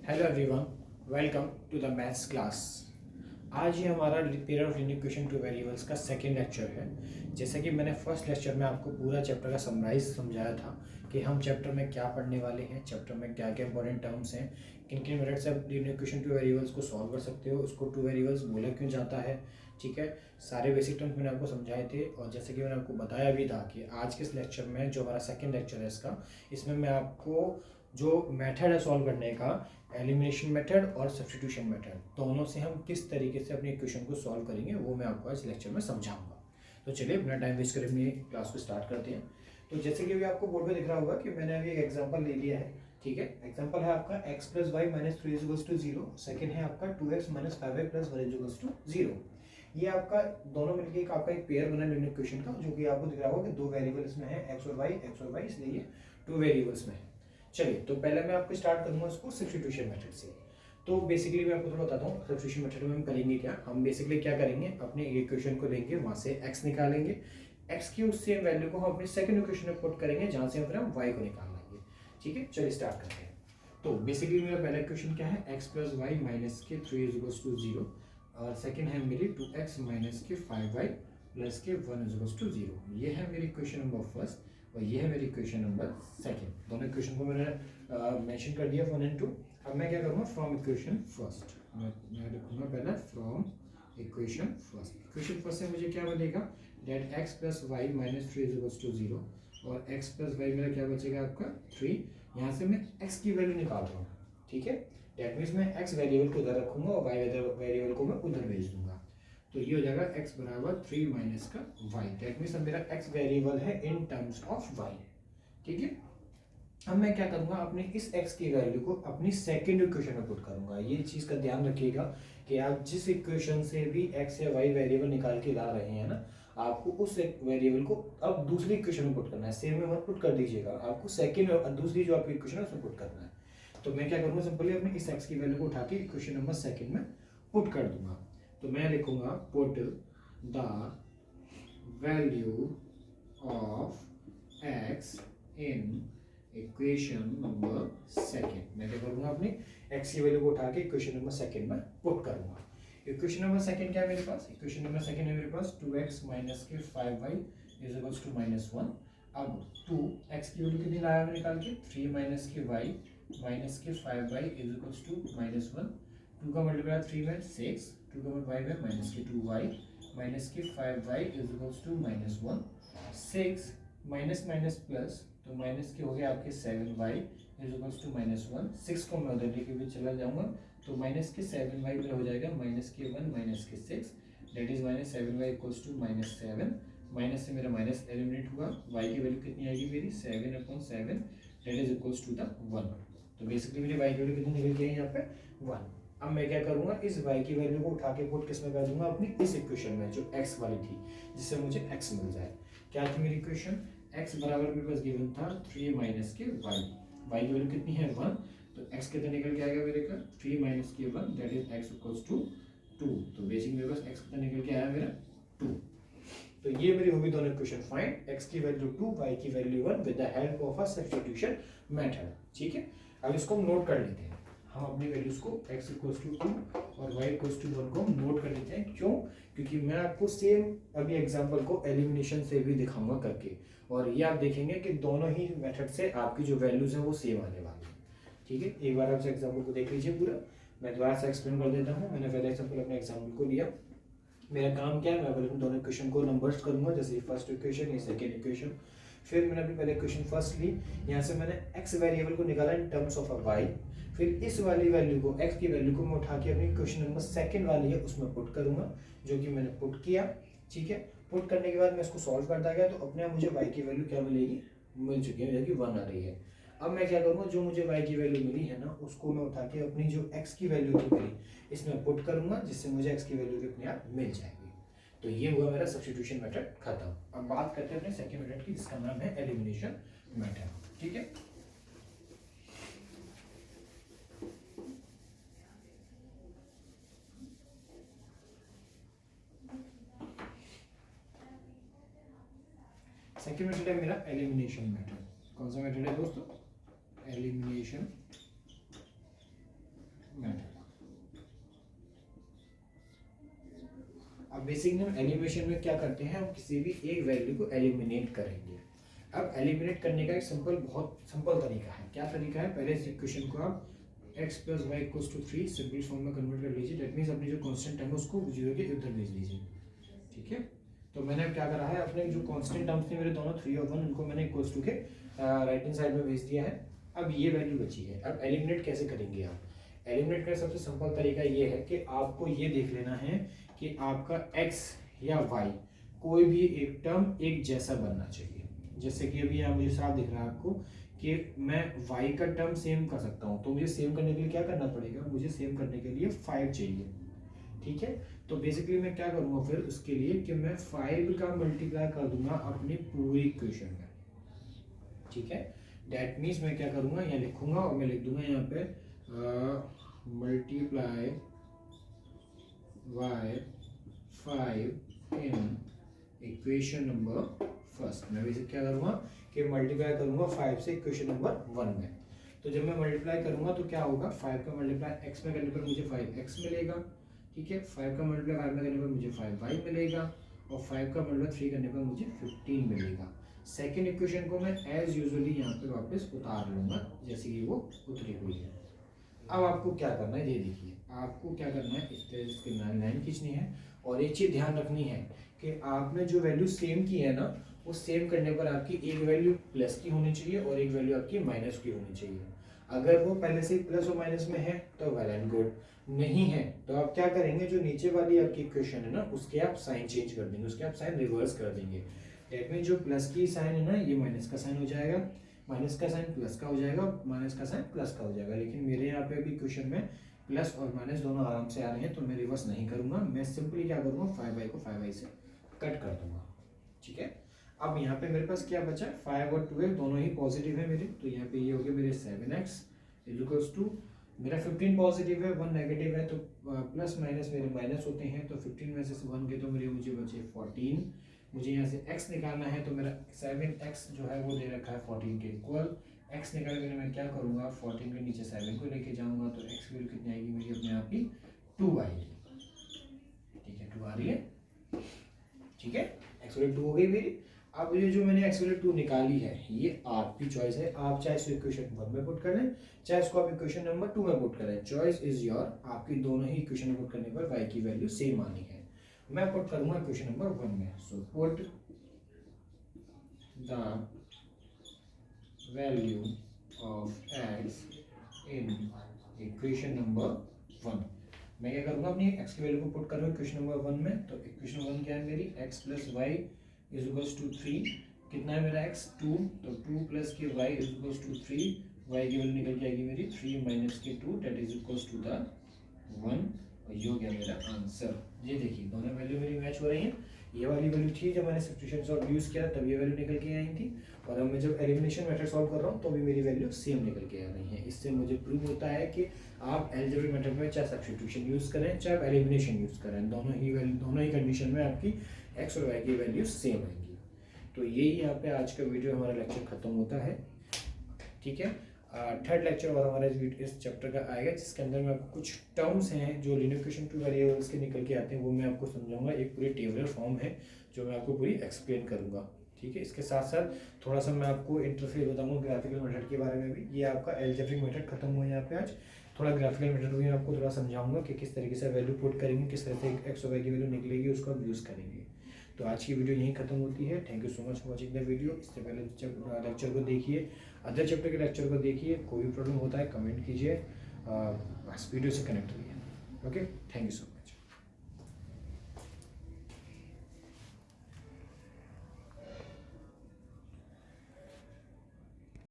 Hello everyone, welcome to the maths class. आज ये हमारा pair of linear equation two variables का second lecture है। जैसा कि मैंने फर्स्ट लेक्चर में आपको पूरा चैप्टर का समराइज समझाया था कि हम चैप्टर में क्या पढ़ने वाले हैं, चैप्टर में क्या क्या इंपॉर्टेंट टर्म्स हैं, किन किन मेथड से आप लीनियर इक्वेशन टू वेरिएबल्स को सॉल्व कर सकते हो, उसको टू वेरिएबल्स बोला क्यों जाता है। ठीक है, सारे बेसिक टर्म्स मैंने आपको समझाए थे। और जैसे कि मैंने आपको बताया भी था कि आज के इस लेक्चर में जो हमारा सेकेंड लेक्चर है इसका, इसमें मैं आपको जो मेथड है सॉल्व करने का, एलिमिनेशन मेथड और सब्स्टिट्यूशन मेथड, दोनों से हम किस तरीके से अपनी इक्वेशन को सॉल्व करेंगे वो मैं आपको आज लेक्चर में समझाऊंगा। तो चलिए बिना टाइम वेस्ट करे अपनी क्लास को स्टार्ट करते हैं। तो जैसे कि अभी आपको बोर्ड पे दिख रहा होगा कि मैंने अभी एक एग्जांपल ले लिया है। ठीक है, एग्जांपल है आपका x plus y minus 3 equals to 0। Second है आपका 2x minus 5y plus 1 equals to 0। ये आपका दोनों मिलके एक आपका एक पेयर बना लीनियर इक्वेशन का, जो कि आपको दिख रहा होगा कि दो वेरिएबल इसमें है x और y, इसलिए ये टू वेरिएबल्स में है। चलिए, तो पहले मैं आपको स्टार्ट करूंगा इसको सब्स्टिट्यूशन मेथड से। तो बेसिकली मैं आपको थोड़ा बताता हूँ सब्स्टिट्यूशन मेथड में हम करेंगे क्या। हम बेसिकली क्या करेंगे, अपने इक्वेशन को लेंगे, वहां से x निकालेंगे, x की उस सेम वैल्यू को हम अपनी सेकंड इक्वेशन में पुट करेंगे, जहां से फिर हम y को निकाल लेंगे। ठीक है, चलिए स्टार्ट करते हैं। तो बेसिकली मेरा पहला इक्वेशन क्या है, x प्लस वाई माइनस के 3 इक्वल्स टू 0, और सेकंड है मेरी 2x माइनस के 5y प्लस के 1 इक्वल्स टू 0। ये है मेरी इक्वेशन नंबर फर्स्ट और ये है मेरी इक्वेशन नंबर सेकंड। दोनों इक्वेशन को मैंने मेंशन कर दिया 1 एंड 2। अब मैं क्या करूँगा, फ्रॉम इक्वेशन फर्स्ट मैं लिखूंगा पहले from equation first. Equation first से मुझे क्या मिलेगा, that x plus y minus 3 equals to 0, और x प्लस वाई मेरा क्या बचेगा आपका 3। यहाँ से मैं x की वैल्यू निकाल रहा हूँ। ठीक है, डेट मीन्स मैं x वेरिएबल को उधर रखूंगा और y वेरिएबल को मैं उधर भेज दूंगा। तो ये हो जाएगा x बराबर 3 माइनस का y। डेट मीन्स अब मेरा x वेरिएबल है इन टर्म्स ऑफ y। ठीक है, अब मैं क्या करूंगा, अपने इस x की वैल्यू को अपनी सेकंड इक्वेशन में पुट करूंगा। ये चीज का ध्यान रखिएगा कि आप जिस इक्वेशन से भी x या y वेरिएबल निकाल के ला रहे हैं ना, आपको उस वेरिएबल को अब दूसरी इक्वेशन में पुट करना है। सेम में मत पुट कर दीजिएगा, आपको सेकंड दूसरी जो आपकी इक्वेशन है उसमें पुट करना है। तो मैं क्या करूंगा, सिंपली अपने इस x की वैल्यू को उठा के इक्वेशन नंबर सेकंड में पुट कर दूंगा। तो मैं लिखूंगा put the value of x in equation number second. मैं क्या करूंगा, अपनी x की वैल्यू को उठा के इक्वेशन नंबर सेकंड में पुट करूंगा। इक्वेशन नंबर सेकंड क्या है मेरे पास, इक्वेशन नंबर सेकंड है मेरे पास 2x माइनस के 5y इज इक्वल्स टू -1। अब 2x की वैल्यू कितनी लाया मैं निकाल के, 3 माइनस के y माइनस के 5y इज इक्वल्स टू -1। 2 का मल्टीप्लाई 3 में 6, 2 का मल्टीप्लाई में माइनस के 2y माइनस के 5y is equals to -1। 6 minus minus plus, तो माइनस के हो गए आपके 7y इज इक्वल्स टू -1। 6 को मैं उधर लेके भी चला जाऊंगा, तो माइनस के 7y में हो जाएगा माइनस के 1 माइनस के 6, that is minus 7y equals to -7। Minus से मेरा माइनस एलिमिनेट हुआ, y की वैल्यू कितनी आएगी मेरी 7/7, that is equals to the 1। तो बेसिकली मेरी y की वैल्यू कितनी निकल के आई यहाँ पे 1। अब मैं क्या करूंगा, इस y की वैल्यू को उठा के पुट किस में कर दूंगा, अपनी इस इक्वेशन में जो x वाली थी, जिससे मुझे x मिल जाए। क्या थी मेरी इक्वेशन, x बराबर मेरे पास गिवन था 3 माइनस के y। y की वैल्यू कितनी है 1, तो x कितना निकल के आएगा मेरे का 3 माइनस के 1, that is x equals to 2। तो बेसिक मेरे पास x कितना निकल के आया मेरा 2। तो ये मेरी होगी दोनों इक्वेशन फाइंड, x की वैल्यू 2, y की value 1 with the help of a substitution method. ठीक है, अब इसको हम नोट कर लेते हैं। हम अपनी वैल्यूज को x इक्वल्स टू 2 और y इक्वल्स टू 1 को नोट कर लेते हैं। क्यों, क्योंकि मैं आपको सेम अभी एग्जांपल को एलिमिनेशन से भी दिखाऊंगा करके, और ये आप देखेंगे कि दोनों ही मेथड से आपकी जो वैल्यूज हैं वो सेम आने वाली है। ठीक है, एक बार आप एग्जाम्पल को देख लीजिए पूरा, मैं दोबारा से एक्सप्लेन कर देता हूँ। मैंने पहले एग्जाम्पल अपने एग्जाम्पल को लिया। मेरा काम क्या है, मैं पहले दोनों इक्वेशन को नंबर्स करूंगा, जैसे फर्स्ट इक्वेशन, ये सेकेंड इक्वेशन। फिर मैंने अभी पहले इक्वेशन फर्स्ट ली, यहाँ से मैंने x वेरिएबल को निकाला in terms of a y। फिर इस वाली वैल्यू को, x की वैल्यू को मैं उठा के अपनी इक्वेशन नंबर सेकंड वाली है उसमें पुट करूंगा, जो कि मैंने पुट किया। ठीक है, पुट करने के बाद मैं इसको सॉल्व करता गया, तो अपने आप मुझे y की वैल्यू क्या मिलेगी, मिल चुकी है, जो कि 1 आ रही है। अब मैं क्या करूंगा, जो मुझे y की वैल्यू मिली है ना, उसको मैं उठा के अपनी जो x की वैल्यू थी मेरी, इसमें पुट करूंगा, जिससे मुझे x की वैल्यू भी अपने आप मिल जाएगी। तो ये हुआ मेरा सब्स्टिट्यूशन मेथड खत्म। अब बात करते हैं अपने सेकंड मेथड की, जिसका नाम है एलिमिनेशन मेथड। ठीक है, सेकंड मेथड है मेरा एलिमिनेशन मेथड। कौन सा मेथड है दोस्तों, एलिमिनेशन मेथड। अब बेसिकली हम एलिमिनेशन में क्या करते हैं, हम किसी भी एक वैल्यू को एलिमिनेट करेंगे। अब एलिमिनेट करने का एक बहुत सिंपल तरीका है। क्या तरीका है, पहले इस इक्वेशन को आप x + y = 3 सिंपल फॉर्म में कन्वर्ट कर लीजिए। दैट मीन्स अपनी जो कांस्टेंट टर्म है उसको 0 के इधर भेज दीजिए। ठीक है, तो मैंने अब क्या करा है, अपने जो कांस्टेंट टर्म्स थे मेरे दोनों 3 और 1, उनको मैंने इक्वल्स टू के राइट हैंड साइड में भेज दिया है। अब ये वैल्यू बची है। अब एलिमिनेट कैसे करेंगे आप, एलिमिनेट का सबसे सिंपल तरीका ये है कि आपको ये देख लेना है कि आपका x या y कोई भी एक टर्म एक जैसा बनना चाहिए। जैसे कि अभी यहाँ मुझे साफ दिख रहा है आपको कि मैं y का टर्म सेम कर सकता हूँ, तो मुझे सेम करने के लिए क्या करना पड़ेगा, मुझे सेम करने के लिए 5 चाहिए। ठीक है, तो बेसिकली मैं क्या करूँगा फिर उसके लिए कि मैं 5 का मल्टीप्लाई कर दूंगा अपनी पूरी इक्वेशन में। ठीक है, दैट मीन्स मैं क्या करूँगा, यहाँ लिखूंगा और मैं लिख दूंगा यहाँ पे multiply y 5 in equation number first. मैं बेसिक क्या करूँगा कि मल्टीप्लाई करूँगा 5 से इक्वेशन नंबर 1 में। तो जब मैं मल्टीप्लाई करूँगा तो क्या होगा, 5 का मल्टीप्लाई x में करने पर मुझे 5x मिलेगा। ठीक है, 5 का मल्टीप्लाई 5 में करने पर मुझे 5y मिलेगा और 5 का मल्टीप्लाई 3 करने पर मुझे 15 मिलेगा। सेकेंड इक्वेशन को मैं एज यूजुअली यहाँ पे वापस उतार लूँगा जैसे कि वो उतरी हुई है। अब आपको क्या करना है, ये देखिए आपको क्या करना है, इस तरह से लाइन खींचनी है और एक चीज़ ध्यान रखनी है कि आपने जो वैल्यू सेम की है ना, वो सेम करने पर आपकी एक वैल्यू प्लस की होनी चाहिए और एक वैल्यू आपकी माइनस की होनी चाहिए। अगर वो पहले से प्लस और माइनस में है तो वेल एंड गुड, नहीं है तो आप क्या करेंगे, जो नीचे वाली आपकी इक्वेशन है ना उसके आप साइन चेंज कर देंगे, उसके आप साइन रिवर्स कर देंगे। दैट मीन जो प्लस की साइन है ना ये माइनस का साइन हो जाएगा, माइनस का साइन प्लस का हो जाएगा, माइनस का साइन प्लस का हो जाएगा। लेकिन मेरे यहाँ पे अभी क्वेश्चन में प्लस और माइनस दोनों आराम से आ रहे हैं तो मैं रिवर्स नहीं करूँगा, मैं सिंपली क्या करूँगा 5y को 5y से कट कर दूंगा। ठीक है, अब यहाँ पे मेरे पास क्या बचा, 5 और 12 दोनों ही पॉजिटिव है मेरे, तो यहाँ पे ये हो गया मेरे 7x इक्वल्स टू मेरा 15 पॉजिटिव है 1 नेगेटिव है, तो प्लस माइनस मेरे माइनस होते हैं, तो 15 में से 1 के तो मेरे मुझे बचे 14। मुझे यहाँ से x निकालना है तो मेरा 7x जो है वो दे रखा है 14 के इक्वल। x निकालने के लिए मैं क्या करूँगा, 14 के नीचे 7 को लेके जाऊँगा तो x की वैल्यू कितनी आएगी मेरी अपने आप ही 2 आएगी। ठीक है, 2 आ रही है। ठीक है, x वैल्यू 2 हो गई मेरी। अब ये जो मैंने x वैल्यू 2 निकाली है ये आपकी चॉइस है, आप चाहे इसको इक्वेशन 1 में पुट कर लें चाहे इसको आप इक्वेशन नंबर 2 में पुट करें, चॉइस इज योर। आपकी दोनों ही इक्वेशन में पुट करने पर y की वैल्यू सेम आनी है। मैं पुट करूंगा इक्वेशन नंबर 1 में, so put the value of x in equation number 1। मैं क्या करूंगा, अपनी x की वैल्यू को पुट करूंगा इक्वेशन नंबर 1 में। तो इक्वेशन 1 क्या है मेरी, x + y = 3। कितना है मेरा x 2, तो 2 + के y = 3। y की वैल्यू निकल के आएगी मेरी 3 - के 2 that is equals to the 1। और ये हो गया मेरा आंसर। ये देखिए दोनों वैल्यू मेरी मैच हो रही हैं। ये वाली वैल्यू थी जब मैंने सब्स्टिट्यूशन सॉल्व यूज़ किया तब ये वैल्यू निकल के आई थी, और अब मैं जब एलिमिनेशन मेथड सॉल्व कर रहा हूँ तो भी मेरी वैल्यू सेम निकल के आ रही है। इससे मुझे प्रूव होता है कि आप अलजेब्रिक मेथड में चाहे सब्स्टिट्यूशन यूज़ करें चाहे आप एलिमिनेशन यूज़ करें, दोनों ही कंडीशन में आपकी x और y की वैल्यू सेम आएंगी। तो यही यहाँ पे आज का वीडियो हमारा लेक्चर खत्म होता है। ठीक है, थर्ड लेक्चर और हमारा इस चैप्टर का आएगा जिसके अंदर मैं आपको कुछ टर्म्स हैं जो लीनियर इक्वेशन टू वेरिएबल्स के निकल के आते हैं वो मैं आपको समझाऊंगा। एक पूरी टेबलर फॉर्म है जो मैं आपको पूरी एक्सप्लेन करूंगा। ठीक है, इसके साथ साथ थोड़ा सा मैं आपको इंटरफेस बताऊंगा ग्राफिकल मेथड के बारे में भी। ये आपका अलजेब्रिक मेथड खत्म हुआ है यहाँ पे आज, थोड़ा ग्राफिकल मेथड भी आपको थोड़ा समझाऊंगा कि किस तरीके से वैल्यू पुट करेंगे, किस तरह से x और y की वैल्यू निकलेगी उसको आप यूज़ करेंगे। तो आज की वीडियो यहीं खत्म होती है। Thank you so much for watching the video. इससे पहले लेक्चर को देखिए, अदर चैप्टर के लेक्चर को देखिए, कोई भी प्रॉब्लम होता है कमेंट कीजिए, बस वीडियो से कनेक्ट रहिए। Okay, thank you so much.